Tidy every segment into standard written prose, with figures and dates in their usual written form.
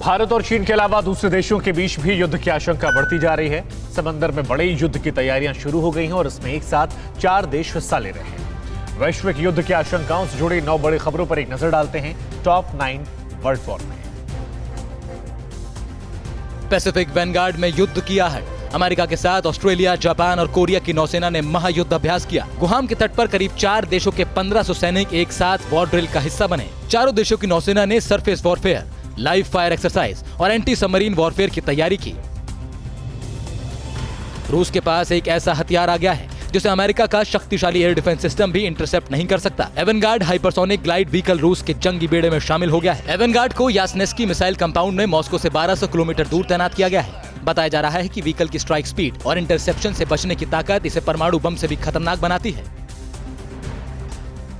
भारत और चीन के अलावा दूसरे देशों के बीच भी युद्ध की आशंका बढ़ती जा रही है। समंदर में बड़े युद्ध की तैयारियां शुरू हो गई हैं और इसमें एक साथ 4 देश हिस्सा ले रहे हैं। वैश्विक युद्ध की आशंकाओं से जुड़ी 9 बड़ी खबरों पर एक नजर डालते हैं टॉप 9 वर्ल्ड वॉर में। पैसिफिक वैनगार्ड में युद्ध किया है। अमेरिका के साथ ऑस्ट्रेलिया, जापान और कोरिया की नौसेना ने महायुद्ध अभ्यास किया। गुहाम के तट पर करीब 4 देशों के 1500 सैनिक एक साथ वॉर ड्रिल का हिस्सा बने। चारों देशों की नौसेना ने surface warfare, live fire exercise और एंटी सबमरीन वॉरफेयर की तैयारी की। रूस के पास एक ऐसा हथियार आ गया है जिसे अमेरिका का शक्तिशाली एयर डिफेंस सिस्टम भी इंटरसेप्ट नहीं कर सकता। एवेनगार्ड हाइपरसोनिक ग्लाइड व्हीकल रूस के जंगी बेड़े में शामिल हो गया है। एवेनगार्ड को यासनेस्की मिसाइल कंपाउंड में मॉस्को से 1200 किलोमीटर दूर तैनात किया गया है। बताया जा रहा है कि व्हीकल की स्ट्राइक स्पीड और इंटरसेप्शन से बचने की ताकत इसे परमाणु बम से भी खतरनाक बनाती है।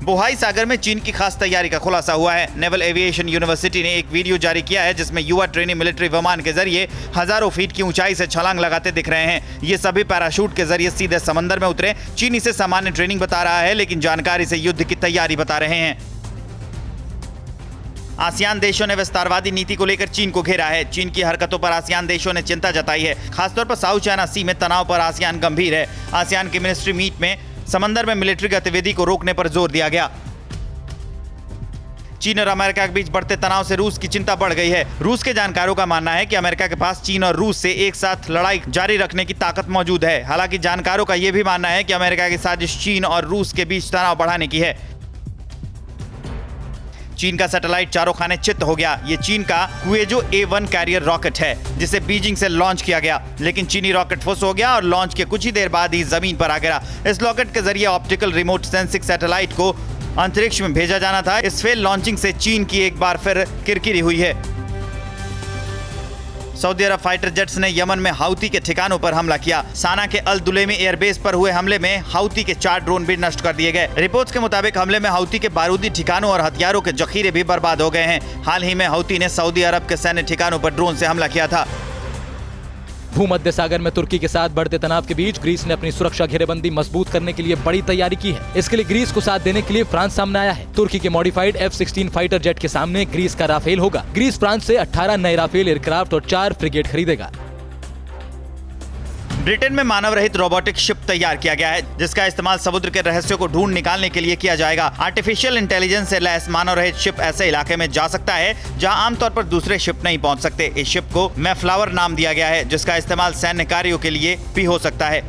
बोहाई सागर में चीन की खास तैयारी का खुलासा हुआ है। नेवल एविएशन यूनिवर्सिटी ने एक वीडियो जारी किया है जिसमें युवा ट्रेनी मिलिट्री विमान के जरिए हजारों फीट की ऊंचाई से छलांग लगाते दिख रहे हैं। ये सभी पैराशूट के जरिए सीधे समंदर में उतरे। चीन इसे सामान्य ट्रेनिंग बता रहा है, लेकिन जानकारी से युद्ध की तैयारी बता रहे हैं। आसियान देशों ने विस्तारवादी नीति को लेकर चीन को घेरा है। चीन की हरकतों पर आसियान देशों ने चिंता जताई है। खासतौर पर साउथ चाइना सी में तनाव पर आसियान गंभीर है। आसियान की मिनिस्ट्री मीट में समंदर में मिलिट्री गतिविधि को रोकने पर जोर दिया गया। चीन और अमेरिका के बीच बढ़ते तनाव से रूस की चिंता बढ़ गई है। रूस के जानकारों का मानना है कि अमेरिका के पास चीन और रूस से एक साथ लड़ाई जारी रखने की ताकत मौजूद है। हालांकि जानकारों का यह भी मानना है कि अमेरिका की साजिश चीन और रूस के बीच तनाव बढ़ाने की है। चीन का सैटेलाइट चारों खाने चित्त हो गया। ये चीन का क्वेजो A1 कैरियर रॉकेट है जिसे बीजिंग से लॉन्च किया गया, लेकिन चीनी रॉकेट फुस हो गया और लॉन्च के कुछ ही देर बाद ही जमीन पर आ गिरा। इस रॉकेट के जरिए ऑप्टिकल रिमोट सेंसिंग सैटेलाइट को अंतरिक्ष में भेजा जाना था। इस फेल लॉन्चिंग से चीन की एक बार फिर किरकिरी हुई है। सऊदी अरब फाइटर जेट्स ने यमन में हाउती के ठिकानों पर हमला किया। साना के अल दुलेमी एयरबेस पर हुए हमले में हाउती के 4 ड्रोन भी नष्ट कर दिए गए। रिपोर्ट्स के मुताबिक हमले में हाउती के बारूदी ठिकानों और हथियारों के जखीरे भी बर्बाद हो गए हैं। हाल ही में हाउती ने सऊदी अरब के सैन्य ठिकानों पर ड्रोन से हमला किया था। भूमध्य सागर में तुर्की के साथ बढ़ते तनाव के बीच ग्रीस ने अपनी सुरक्षा घेरेबंदी मजबूत करने के लिए बड़ी तैयारी की है। इसके लिए ग्रीस को साथ देने के लिए फ्रांस सामने आया है। तुर्की के मॉडिफाइड F-16 फाइटर जेट के सामने ग्रीस का राफेल होगा। ग्रीस फ्रांस से 18 नए राफेल एयरक्राफ्ट और 4 फ्रिगेट खरीदेगा। ब्रिटेन में मानव रहित रोबोटिक शिप तैयार किया गया है जिसका इस्तेमाल समुद्र के रहस्यों को ढूंढ निकालने के लिए किया जाएगा। आर्टिफिशियल इंटेलिजेंस से लैस मानव रहित शिप ऐसे इलाके में जा सकता है जहां आमतौर पर दूसरे शिप नहीं पहुंच सकते। इस शिप को मैफ्लावर नाम दिया गया है जिसका इस्तेमाल सैन्य कार्यों के लिए भी हो सकता है।